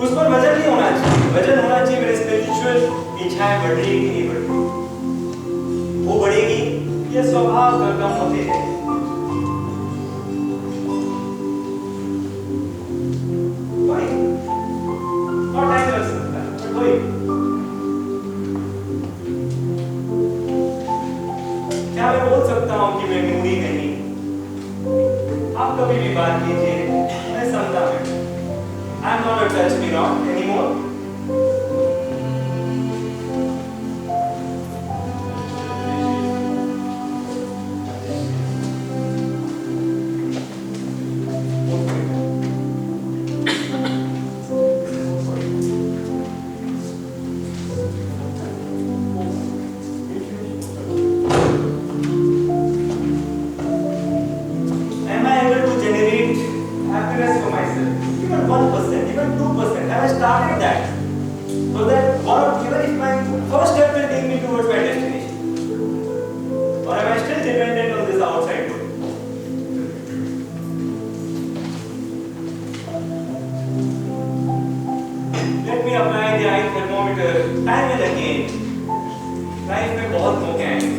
उस पर वजन नहीं होना चाहिए, वजन होना चाहिए मेरे स्पिरिचुअल इच्छाएं बढ़ रही कि नहीं बढ़ रही, वो बढ़ेगी, ये स्वभाव का कम होते हैं। और टाइम लग सकता है, बट वही क्या मैं बोल सकता हूँ कि मैं मूडी नहीं, आप कभी भी बात कीजिए, मैं समझा मैं I'm not a touch me not anymore. Am I able to generate happiness for myself? Even 1%, even 2%. Have I started that? So that even if my first step will take me towards my destination. Or am I still dependent on this outside world? Let me apply the eye thermometer time and again. Life में बहुत मौके आएंगे.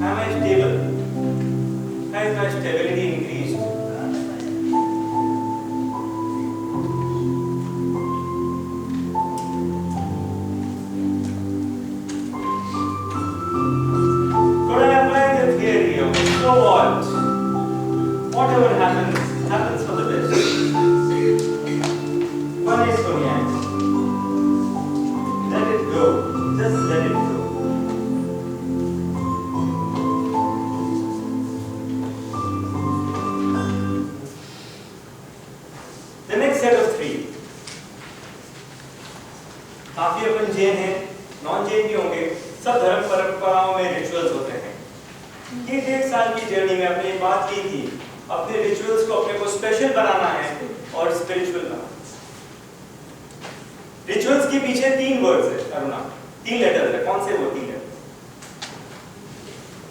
Am I stable? Has my stability increased? Could I apply the theory of so what? Whatever happens, happens for the best. One is cognac. Let it go. Just let it go. The next set of three. काफी अपन जैन हैं, non Jain भी होंगे, सब धर्म परंपराओं में rituals होते हैं। ये 1.5 साल की जर्नी में आपने ये बात की थी, अपने रिचुअल्स को अपने को स्पेशल बनाना है और स्पिरिचुअल बनाना। रिचुअल्स के पीछे 3 वर्ड्स है अरुणा, 3 लेटर्स है, कौन से वो 3 लेटर्स?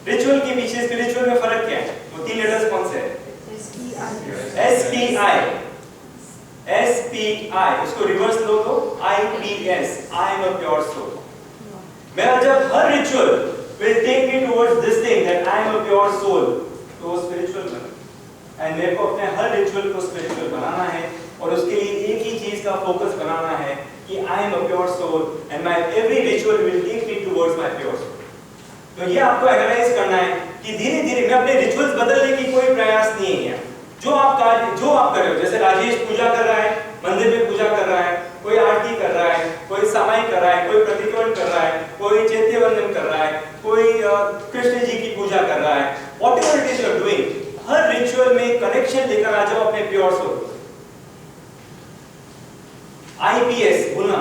रिचुअल के पीछे स्पिरिचुअल में फर्क क्या है? वो 3 लेटर्स कौन से है? SPI। SPI, इसको रिवर्स लो तो IPS, I am a pure soul। मेरा जब हर ritual will take me towards this thing that I am a pure soul, तो वो स्पिरिचुअल बना। एंड मेरे को अपने हर रिचुअल को स्पिरिचुअल बनाना है और उसके लिए एक ही चीज का फोकस बनाना है कि I am a pure soul and my every ritual will take me towards my pure soul। तो ये आपको एनालाइज करना है कि धीरे धीरे मैं अपने रिचुअल्स बदलने की कोई प्रयास नहीं है। जो आप कर रहे हो, जैसे राजेश पूजा कर रहा है, मंदिर में पूजा कर रहा है, कोई आरती कर रहा है, कोई सामायिक कर रहा है, कोई प्रतिक्रमण कर रहा है, कोई चैत्य वंदन कर रहा है, कोई कृष्ण जी की पूजा कर रहा है, whatever it is you are doing, हर रिचुअल में कनेक्शन लेकर आ जाओ अपने प्योर सोल। IPS गुना,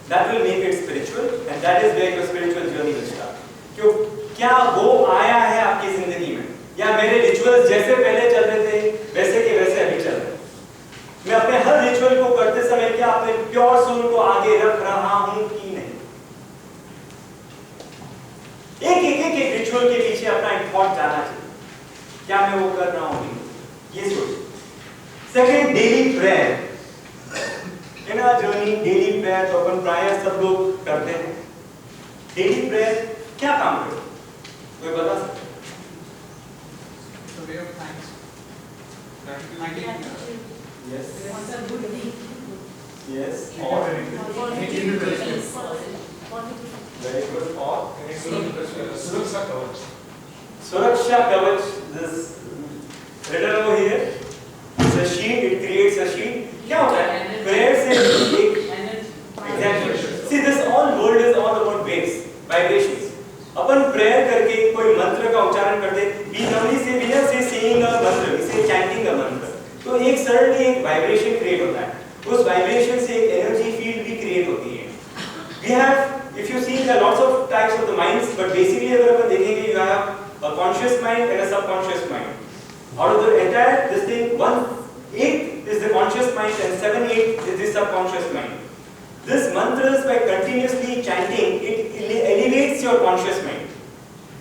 that will make it spiritual and that is where your spiritual journey will start। क्यों? क्या वो आया है आपकी जिंदगी में, या मेरे रिचुअल्स जैसे पहले चल रहे थे वैसे के वैसे अभी चल रहे हैं? मैं अपने हर रिचुअल को करते समय क्या अपने प्योर सोल को आगे रख रहा हूं कि नहीं? एक रिचुअल के पीछे अपना एक थॉट जाना चाहिए, क्या मैं वो कर रहा हूं? ये सोच। Second, daily prayer. In our journey daily prayer तो अपन प्राय सब लोग करते हैं। डेली प्रेयर क्या काम करता है, कोई बता सकता है? The way of thanks. Yes. What's a good deed? Yes. Or very good. Or Suraksha Kavach. Suraksha Kavach. This written over here. It's a sheet. It creates a sheet. क्या होता है? Prayer से एक exactly. See, this all world is all about waves, vibrations. Upon prayer करके कोई मंत्र का उच्चारण करते, we normally say we are saying a मंत्र, we say chanting a मंत्र, तो एक सडनली एक वाइब्रेशन क्रिएट होता है, उस वाइब्रेशन से एक एनर्जी फील्ड भी क्रिएट होती है। We have, if you see, there are lots of types of the minds, but basically अगर अपन देखेंगे, you have a conscious mind and a subconscious mind. Out of the entire this thing, 1/8 is the conscious mind and 7/8 is the subconscious mind. This mantras, by continuously chanting, it elevates your conscious mind.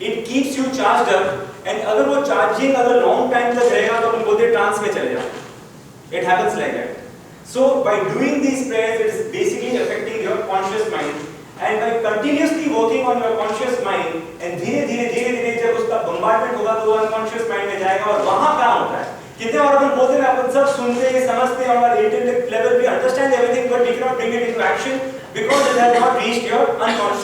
It keeps you charged up, and अगर वो charging अगर long time तक रहेगा तो अपन बोलते trans में चले जाओ। It happens like that. So by doing these prayers, it is basically affecting your conscious mind, and by continuously working on your conscious mind, and धीरे धीरे जब उसका bombardment होगा तो unconscious mind में जाएगा, और वहाँ क्या होता है, कितने बार अपन बोलते हैं, अपन सब सुनते हैं, समझते हैं, और intellect level we understand everything, but we cannot bring it into action because it has not reached your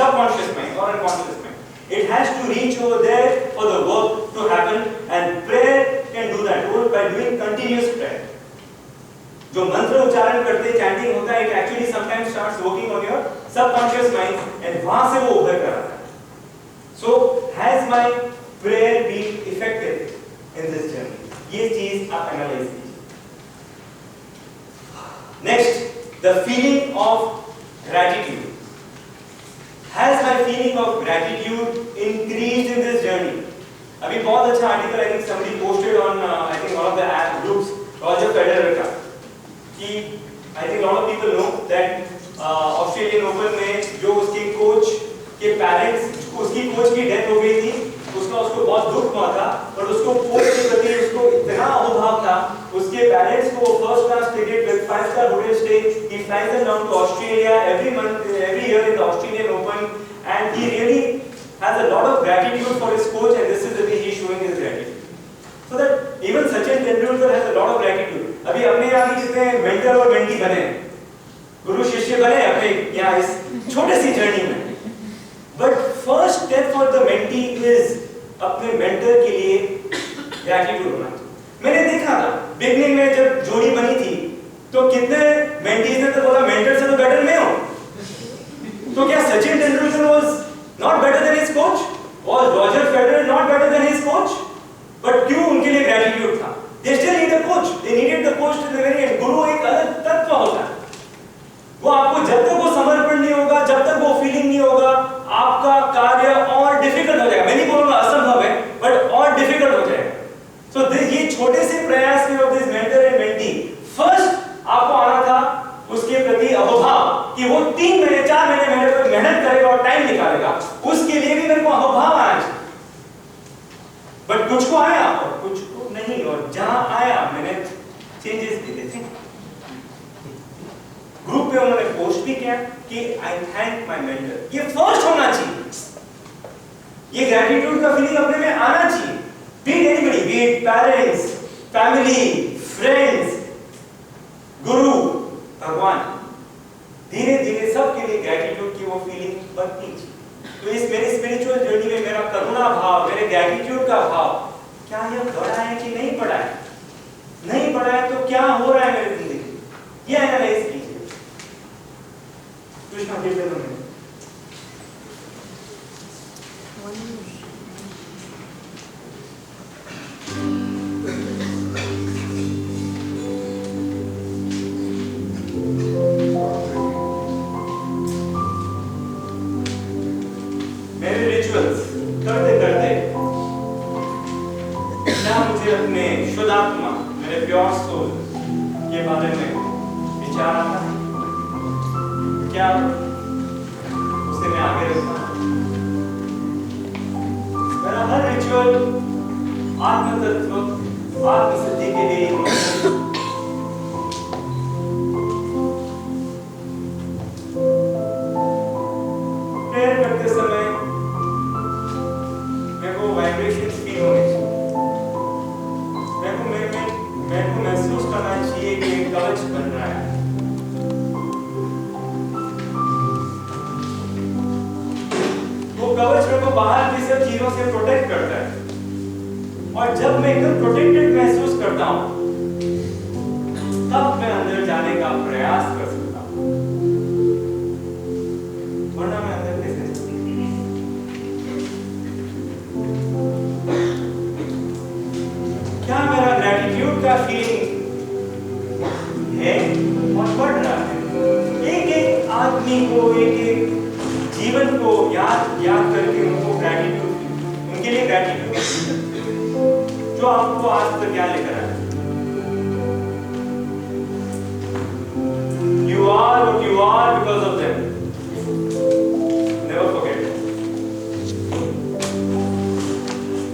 subconscious mind or unconscious mind. It has to reach over there for the work to happen, and prayer can do that role by doing continuous prayer. जो मंत्र उच्चारण करते हैं, chanting होता है, it actually sometimes starts working on your subconscious mind, and वहाँ से वो उभर कर आता है. So has my prayer been effective in this journey? ये चीज आप एनालाइज कीजिए. Next, the feeling of gratitude. Has my feeling of gratitude increased in this journey? अभी बहुत अच्छा article I think somebody posted on I think one of the groups, Roger Federer का, कि I think a lot of people know that Australian open में जो उसके coach के parents, उसकी कोच की डेथ हो गई थी, उसको बहुत दुख हुआ था, पर उसको कोच के प्रति उसको इतना अहोभाव था, उसके पेरेंट्स को first class ticket with 5-star hotel stay, he flies them down to Australia every month, every year in the Australian Open, and he really has a lot of gratitude for his coach, and this is the way he is showing his gratitude. So that even Sachin Tendulkar has a lot of gratitude. अभी अपने यहाँ भी कितने mentor और mentee बने, गुरु शिष्य बने अपने यहाँ इस छोटे सी जर्नी में. But first step for the mentee is अपने मेंटर के लिए ग्रैटिट्यूड होना चाहिए. मैंने देखा था बिगनिंग में जब जोड़ी बनी थी, तो कितने मेंटीज ने तो बोला मेंटर से तो बेटर मैं हूँ. तो क्या Sachin Tendulkar was not better than his coach? Was Roger Federer not better than his coach? But क्यों उनके लिए ग्रैटिट्यूड था? They still need a coach. They needed the coach to the very end. गुरु एक अलग तत्व होता है. वो आपको जब तक वो समर्पण नहीं होगा, जब तक वो फीलिंग नहीं होगा, आपका कार्य और डिफिकल्ट हो जाएगा. मैं नहीं बोलूंगा असंभव है, बट और डिफिकल्ट हो जाएगा. सो ये छोटे से प्रयास में of this mentor and mentee, first आपको आना था उसके प्रति अहोभाव कि वो 3 महीने 4 महीने मेरे पर मेहनत करेगा और टाइम निकालेगा, उसके लिए भी मेरे को अहोभाव आना चाहिए. बट कुछ को आया और कुछ को नहीं, और जहां आया मैंने चेंजेस भी देखे. ग्रुप पे उन्होंने पोस्ट भी किया कि आई थैंक माय मेंटर. ये फर्स्ट होना चाहिए. ये ग्रैटिट्यूड का फीलिंग अपने में आना चाहिए. B it anybody, B it parents, family, friends, गुरु, भगवान, धीरे धीरे सबके लिए ग्रैटिट्यूड की वो फीलिंग बनती चाहिए. तो इस मेरी स्पिरिचुअल जर्नी में मेरा करुणा भाव, मेरे ग्रैटिट्यूड का भाव, क्या यह बढ़ा है कि नहीं बढ़ा है? नहीं बढ़ा है तो क्या हो रहा है मेरी जिंदगी? ये एनालाइज कीजिए. कृष्णा के लिए में मेरे रिचुअल्स करते करते क्या मुझे अपने शुद्ध आत्मा, मेरे प्योर सोल के बारे में विचार आता है? क्या उसे मैं आगे रखता हूँ? मेरा हर रिचुअल आत्म तत्व, आत्म सिद्धि के लिए प्रेयर करते समय मेरे को वाइब्रेशन फील होने चाहिए. मेरे को महसूस करना चाहिए कि एक कवच बन रहा है. वो कवच मेरे को बाहर की सब चीजों से प्रोटेक्ट करता है, और जब मैं एकदम प्रोटेक्टेड महसूस करता हूँ, तब मैं अंदर जाने का प्रयास कर सकता हूँ, वरना मैं अंदर कैसे? क्या मेरा ग्रैटिट्यूड का फीलिंग है और बढ़ रहा है? एक एक आदमी को, एक एक जीवन को याद करके उनको ग्रैटिट्यूड, उनके लिए ग्रैटिट्यूड जो आपको आज तक क्या लेकर आया. You are what you are because of them. Never forget.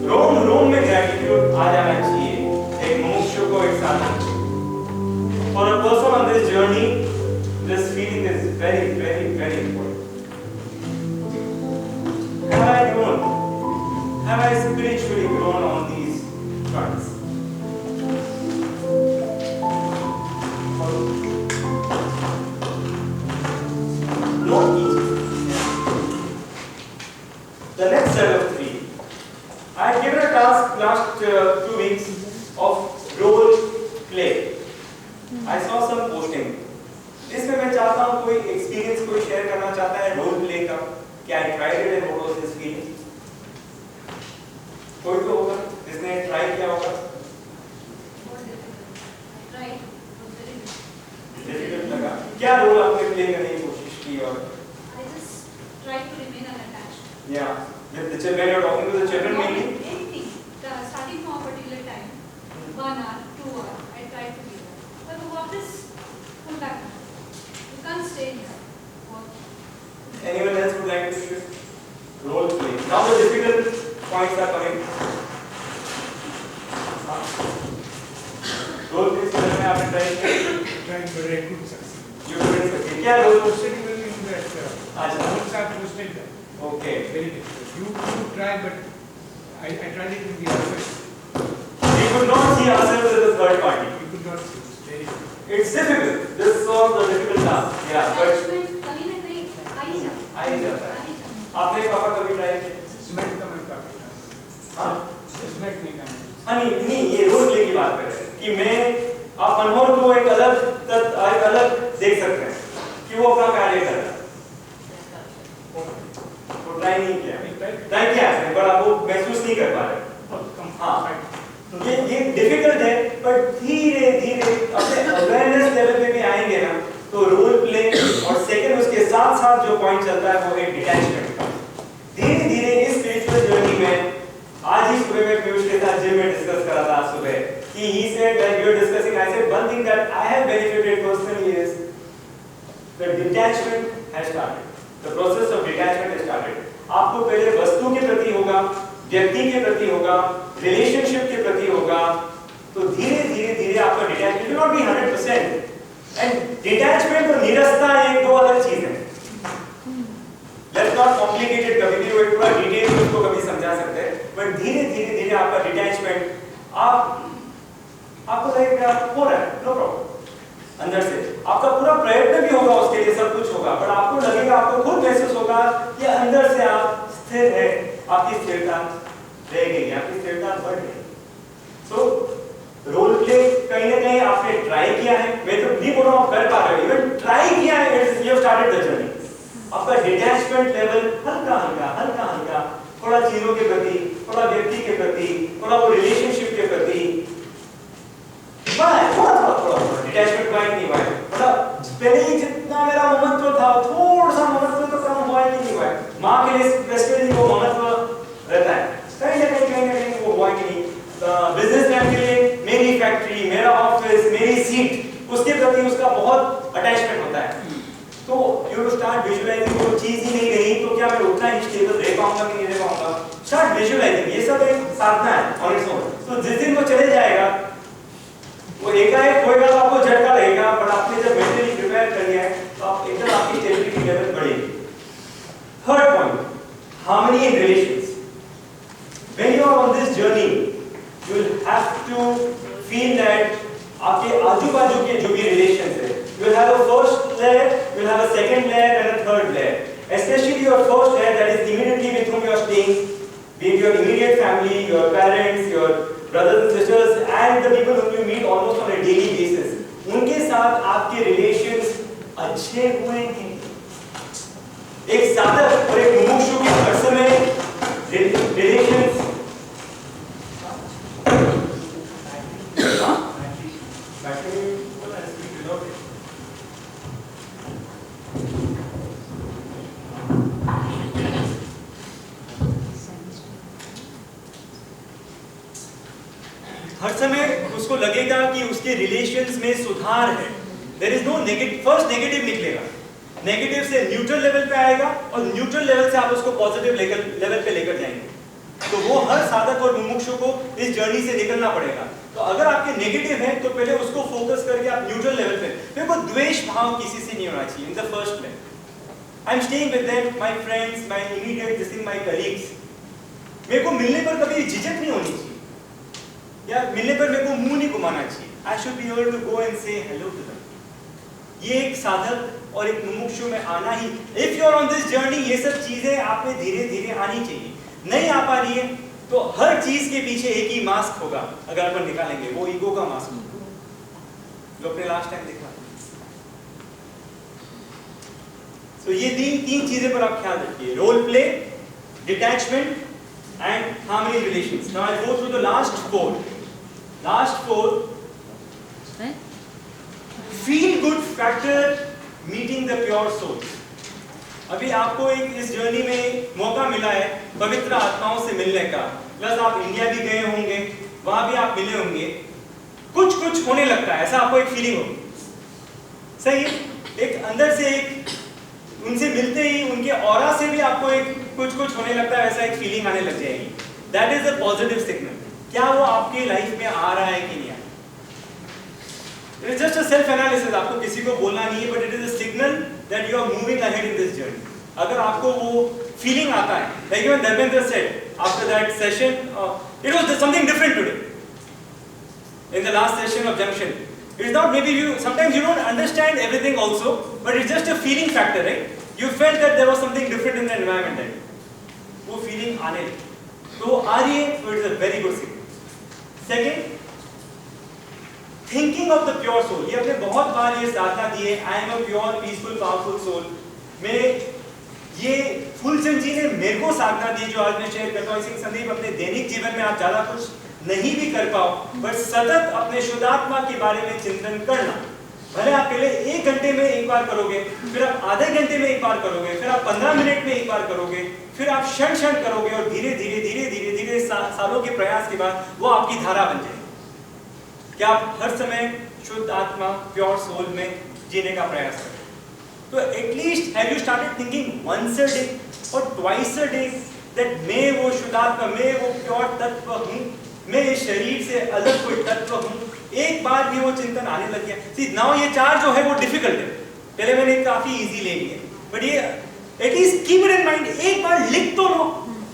रोम में ग्रैटिट्यूड आ जाना चाहिए एक मनुष्य को एक साथ. For a person on this journey, this feeling is very, very, very important. Have I grown? Have I spiritually grown on these fronts? Not easy. The next set of 3. I had given a task last 2 weeks of role play. I saw some posting. इसमें मैं चाहता हूँ कोई experience कोई share करना चाहता है role play का, क्या I tried it and what was his feeling? कोई तो होगा जिसने ट्राई किया होगा? डिफिकल्ट लगा। क्या रोल आपने प्ले करने की कोशिश की और? I just try to remain unattached. Yeah, with the children, you're talking to the children mainly. Anything. Starting from a particular time, 1 hour, 2 hour, I try to be there. But the work is pull back. You can't stay here. Work. Anyone else would like to shift? Role play. Now the difficult points are coming. Role play से मैं आपने try किया? Trying, but I couldn't succeed. You couldn't succeed. क्या role? Particularly in that अच्छा. roles are posted there. Okay. Very difficult. You try, but I tried it in the other way. We could not see ourselves as a third party. You could not see. It's very difficult. It's difficult. This was the difficult task. Yeah, but Attachment कहीं ना कहीं आ ही जाता है. आ ही जाता है. आ ही जाता है. आपने पापा कभी ट्राई किया? Cement का मैं काफी था. हाँ? Cement नहीं था. हाँ नहीं ये रोल प्ले की बात कर रहे हैं कि मैं आप मनोहर को एक अलग देख सकते हैं कि वो अपना कार्य कर रहा है। वो ट्राई नहीं किया है पर आप वो महसूस नहीं कर पा रहे। हाँ ये डिफिकल्ट है पर धीरे धीरे अपने अवेयरनेस लेवल पे भी आएंगे ना तो रोल प्ले और सेकंड उसके साथ साथ जो पॉइंट चलता है वो है डिटैचमेंट का। धीरे धीरे इस स्पिरिचुअल जर्नी में आज ही सुबह में पीयूष के साथ जिम में डिस्कस करा था सुबह कि he said that we were discussing I said one thing that I have benefited personally is the detachment has started. The process of detachment has started. आपको पहले वस्तु के प्रति होगा, व्यक्ति के प्रति होगा, रिलेशनशिप के प्रति होगा, तो धीरे धीरे धीरे आपका detachment will not be 100%. And detachment और निरस्ता एक दो अलग चीज है. Let's not complicate it. कभी भी वो पूरा डिटेल में उसको कभी समझा सकते हैं, but धीरे धीरे धीरे आपका डिटैचमेंट आपको लगेगा हो रहा है, नो प्रॉब्लम. अंदर से आपका पूरा प्रयत्न भी होगा उसके लिए सब कुछ होगा पर आपको लगेगा आपको खुद महसूस होगा कि अंदर से आप स्थिर है आपकी स्थिरता रह गई आपकी स्थिरता बढ़ गई. सो रोल प्ले कहीं ना कहीं आपने ट्राई किया है मैं तो नहीं बोल रहा हूँ कर पा रहे हो इवन ट्राई किया है it's you have started the journey. आपका डिटैचमेंट लेवल हल्का हल्का थोड़ा चीजों के प्रति थोड़ा व्यक्ति के प्रति थोड़ा वो रिलेशनशिप के प्रति थोड़ा डिटैचमेंट हुआ नहीं हुआ है मतलब पहले ही जितना मेरा महत्व था थोड़ा सा महत्व तो कम हुआ नहीं हुआ है. माँ के लिए प्रेस्टीज वो महत्व रहता है कहीं ना कहीं वो हुआ कि नहीं. बिजनेसमैन के लिए मेरी फैक्ट्री मेरा ऑफिस मेरी सीट उसके प्रति उसका बहुत अटैचमेंट होता है. तो यू स्टार्ट विजुअलाइजिंग वो चीज ही नहीं रही तो क्या मैं उतना ही स्टेबल रह पाऊंगा कि नहीं रह पाऊंगा. स्टार्ट विजुअलाइजिंग ये सब एक साधना है ऑन इट्स ओन. तो जिस दिन वो चले जाएगा वो एकाएक होएगा तो आपको झटका लगेगा पर आपने जब मेंटली प्रिपेयर कर लिया है तो आप एकदम आपकी स्टेबिलिटी लेवल बढ़ेगी. Third point harmony in relations. When you are on this journey you will have to feel that आपके आजू-बाजू के जो भी रिलेशंस है you will have a first layer you will have a second layer and a third layer. Especially your first layer that is immediately with whom you are staying, be it your immediate family, your parents, your brothers and sisters and the people whom you meet almost on a daily basis. उनके साथ आपके relations अच्छे हुए हैं. एक साधक और एक मुमुक्षु के हर समय रिलेशंस हर समय उसको लगेगा कि उसके रिलेशंस में सुधार है. There is no negative. First negative निकलेगा, नेगेटिव से न्यूट्रल लेवल पे आएगा और न्यूट्रल लेवल से आप उसको पॉजिटिव लेवल पे लेकर जाएंगे. तो वो हर साधक और मुमुक्षु को इस जर्नी से निकलना पड़ेगा। तो अगर आपके नेगेटिव है तो पहले उसको फोकस करके आप न्यूट्रल लेवल पे, मेरे को द्वेष भाव किसी से नहीं होना चाहिए in the first place. I am staying with them, my friends, my immediate this thing, my colleagues. मेरे को मिलने पर कभी झिझक नहीं होनी चाहिए या मिलने पर मेरे को मुंह नहीं घुमाना चाहिए। I should be able to go and say hello to them. ये एक साधक और एक मुमुक्षु में आना ही, if you are on this journey, ये सब चीजें आप में धीरे धीरे आनी चाहिए। नहीं आ पा रही है तो हर चीज के पीछे एक ही मास्क होगा, अगर अपन निकालेंगे वो ईगो का मास्क जो अपने लास्ट टाइम देखा। तो ये तीन चीजें पर आप ख्याल रखिए, role play, detachment and harmony relations. Now I go through the last four. Feel good factor, meeting the pure soul. अभी आपको एक इस जर्नी में मौका मिला है पवित्र आत्माओं से मिलने का, प्लस आप इंडिया भी गए होंगे, वहां भी आप मिले होंगे, कुछ होने लगता है, ऐसा आपको एक फीलिंग होगी, सही है? एक अंदर से एक उनसे मिलते ही उनके ऑरा से भी आपको एक कुछ होने लगता है, ऐसा एक फीलिंग आने लग जाएगी। That is a positive signal. क्या वो आपके लाइफ में आ रहा है कि नहीं आ रहा? It is just a self analysis, आपको किसी को बोलना नहीं है, but it is a signal that you are moving ahead in this journey. अगर आपको वो feeling आता है, like even Dharmendra said after that session, it was something different today. In the last session of Junction, it is not maybe sometimes you don't understand everything also, but it's just a feeling factor, right? You felt that there was something different in the environment that वो feeling आने लगी, तो आ रही है, so it is a very good signal. Second, thinking of the pure soul. ये अपने बहुत बार ये साधना दी है, I am a pure peaceful powerful soul. में ये फूलचंद जी ने मेरे को साधना दी, जो आज मैं शेयर करता हूँ। इसी संदीप, अपने दैनिक जीवन में आप ज्यादा कुछ नहीं भी कर पाओ, बट सतत अपने शुद्धात्मा के बारे में चिंतन करना। भले आप पहले 1 घंटे में एक बार करोगे, फिर आप आधे घंटे में एक बार करोगे, फिर आप 15 मिनट में एक बार करोगे, फिर आप क्षण करोगे, और धीरे धीरे सालों के प्रयास के बाद वो आपकी धारा बन जाएगी। क्या आप हर समय शुद्ध आत्मा, प्योर सोल में जीने का प्रयास करें। तो at least have you started thinking once a day और ट्वाइस अ डे दैट मैं वो शुद्ध आत्मा, मैं वो प्योर तत्व हूँ, मैं इस शरीर से अलग कोई तत्व हूँ। एक बार भी वो चिंतन आने लग गया। सी नाउ ये 4 जो है वो डिफिकल्ट है, पहले मैंने काफी इजी ले लिए, बट ये at least keep it in mind. एक बार लिख तो लो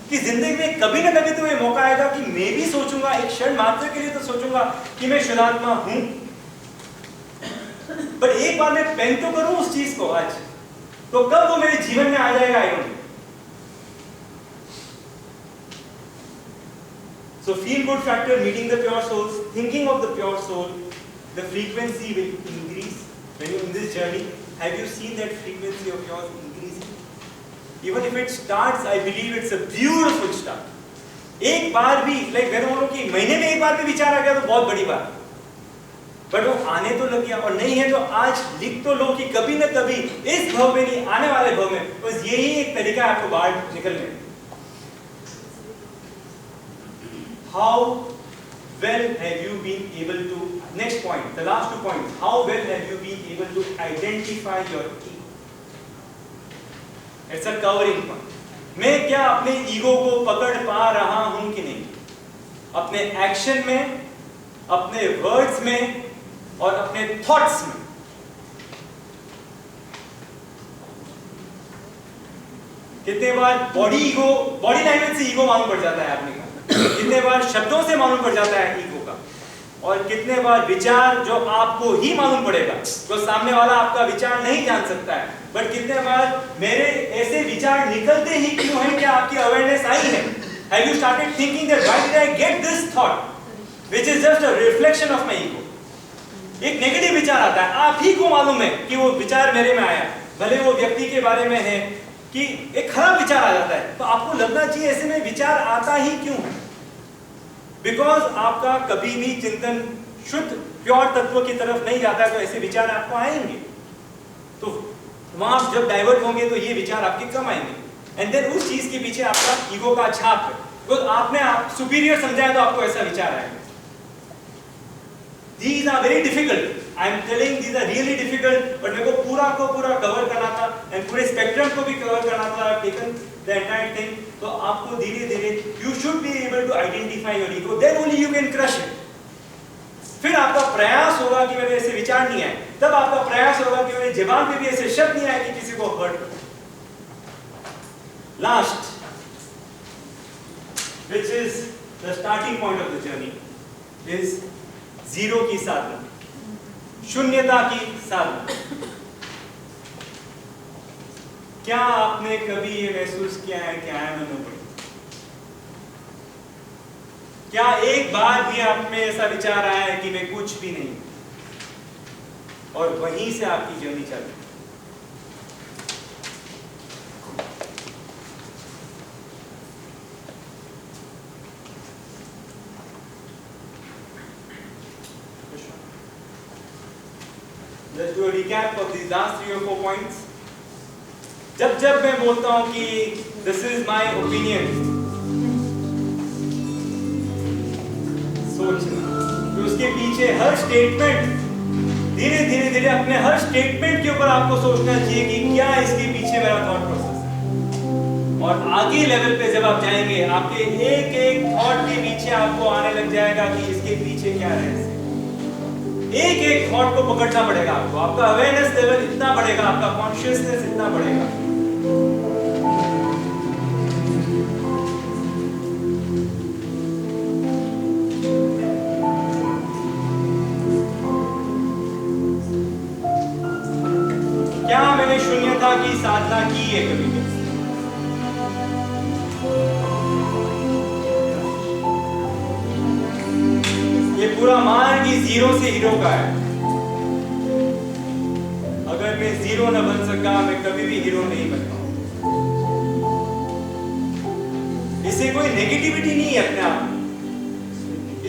कि जिंदगी में कभी ना कभी तो ये मौका आएगा कि मैं भी सोचूंगा, एक क्षण मात्र के लिए तो सोचूंगा कि मैं शुद्धात्मा हूं। पर एक बार मैं पेन तो करूं उस चीज को आज, तो कब वो मेरे जीवन में आ जाएगा, I don't know. So feel good factor, meeting the pure souls, thinking of the pure soul, the frequency will increase when you're in this journey. Have you seen that frequency of yours increasing? Even if it starts, I believe it's a beautiful start. एक बार भी, like मैं बोलूं कि महीने में एक बार भी विचार आ गया तो बहुत बड़ी बात, बट वो आने तो लग गया। और नहीं है तो आज लिख तो लो कि कभी न कभी इस भव में नहीं, आने वाले भव में, बस यही एक तरीका है आपको बाहर निकलने। How well have you been able to, next point, the last 2 points, how well have you been able to identify your ego? It's a covering point. मैं क्या अपने ईगो को पकड़ पा रहा हूं कि नहीं, अपने एक्शन में, अपने वर्ड्स में और अपने थॉट्स में। कितने बार बॉडी लैंग्वेज से ईगो मालूम पड़ जाता है आपने का, कितने बार शब्दों से मालूम पड़ जाता है ईगो का, और कितने बार विचार जो आपको ही मालूम पड़ेगा, जो सामने वाला आपका विचार नहीं जान सकता है, बट कितने बार मेरे ऐसे विचार निकलते ही क्यों हैं कि आपकी अवेयरनेस आई है। Have you started thinking that why did I get this thought, which is just a reflection of my ego? एक नेगेटिव विचार आता है, आप ही को मालूम है कि वो विचार मेरे में आया, भले वो व्यक्ति के बारे में है, कि एक खराब विचार आ जाता है, तो आपको लगना चाहिए ऐसे में विचार आता ही क्यों है, बिकॉज आपका कभी भी चिंतन शुद्ध प्योर तत्व की तरफ नहीं जाता है, तो ऐसे विचार आपको आएंगे। तो वहां जब डाइवर्ट होंगे तो ये विचार आपके कम आएंगे, एंड देन उस चीज के पीछे आपका ईगो का छाप है, तो आपने आप सुपीरियर समझा है तो आपको ऐसा विचार आएगा। These are very difficult, I am telling these are really difficult, but मेरे को पूरा को पूरा कवर करना था एंड पूरे स्पेक्ट्रम को भी कवर करना था, टेकन द एंटायर थिंग। तो आपको धीरे धीरे you should be able to identify your ego, then only you can crush it. फिर आपका प्रयास होगा कि मेरे ऐसे विचार नहीं आए, तब आपका प्रयास होगा कि मेरे जबान पे भी ऐसे शब्द नहीं आए कि किसी को हर्ट करो। Last, which is the starting point of the journey, is zero की साधना, शून्यता की साधना। क्या आपने कभी ये महसूस किया है कि आई एम नोबडी? क्या एक बार भी आप में ऐसा विचार आया है कि मैं कुछ भी नहीं, और वहीं से आपकी जर्नी चल रही? Let's do a recap of these last 3 or 4 points. जब मैं बोलता हूं कि this is my opinion, सोचना कि उसके पीछे हर स्टेटमेंट, धीरे धीरे धीरे अपने हर स्टेटमेंट के ऊपर आपको सोचना चाहिए कि क्या इसके पीछे मेरा थॉट प्रोसेस है। और आगे लेवल पे जब आप जाएंगे, आपके एक एक थॉट के पीछे आपको आने लग जाएगा कि इसके पीछे क्या रहस्य। एक एक थॉट को पकड़ना पड़ेगा आपको, आपका अवेयरनेस लेवल इतना बढ़ेगा, आपका कॉन्शियसनेस इतना बढ़ेगा। क्या मैंने शून्यता की साधना की है कभी? ये पूरा मार्ग ही जीरो से हीरो का है। अगर मैं जीरो न बन सका, मैं कभी भी हीरो नहीं बन पाऊंगा। इससे कोई नेगेटिविटी नहीं है अपने आप में।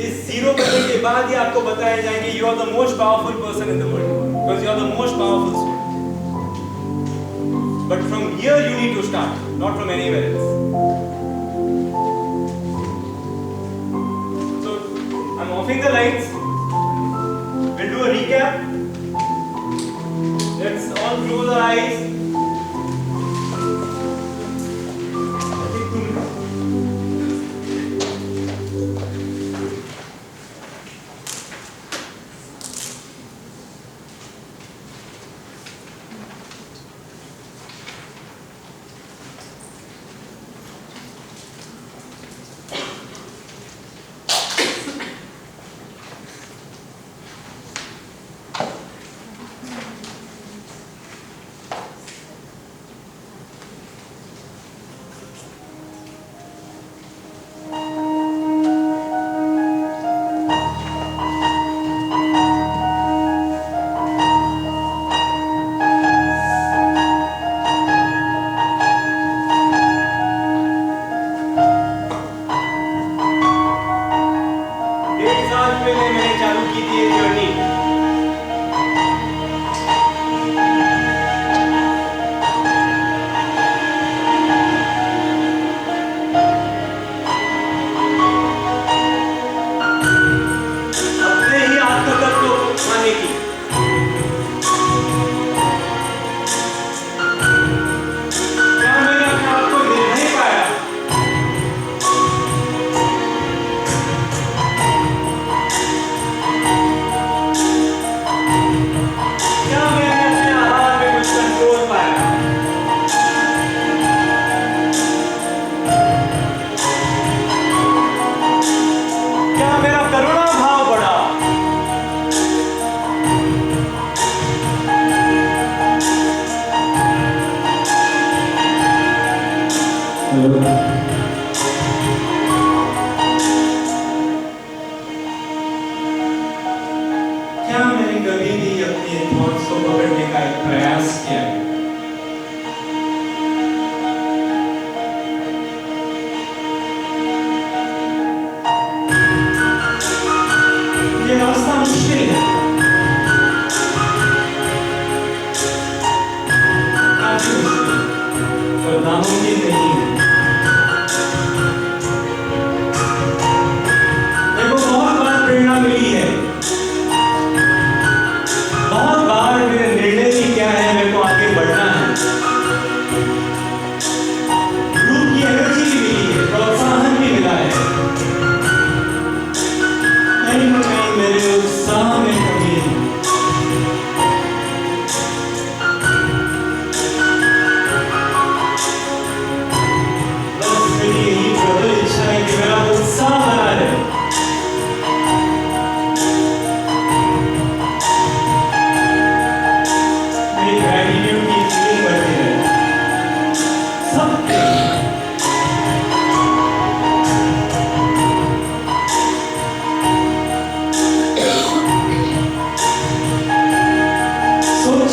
इस जीरो बनने के बाद ही आपको बताया जाएंगे you are the most powerful person in the world, because you are the most powerful soul. But from here you need to start, not from anywhere else. I'm offing the lights. We'll do a recap. Let's all close our eyes. I think 2 minutes.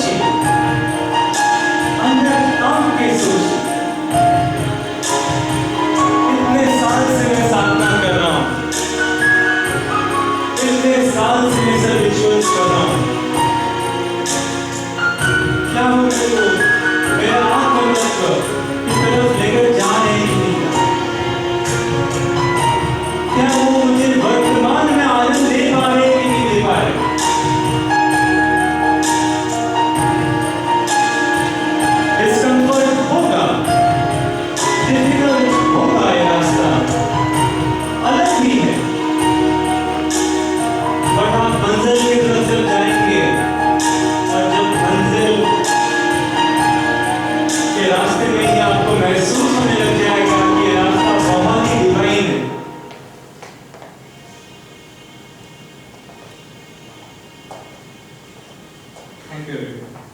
सोचिए, अंदर आंख के सोचिए, इतने साल से मैं साधना कर रहा हूँ, इतने साल से मैं सब रिचुअल्स कर रहा हूँ, क्या हो मेरे को मेरा आंख बंद कर इस तरफ लेकर जा रहे हैं? क्या वो मुझे वर्तमान में आनंद दे पा रहे कि नहीं दे पा रहे? डिस्कम्फर्ट होगा, डिफिकल्ट होगा, ये रास्ता अलग भी है, बट आप मंजिल की तरफ जब जाएंगे और जब मंजिल के रास्ते में ही आपको महसूस होने लग जाएगा कि ये रास्ता बहुत ही डिवाइन है। Thank you.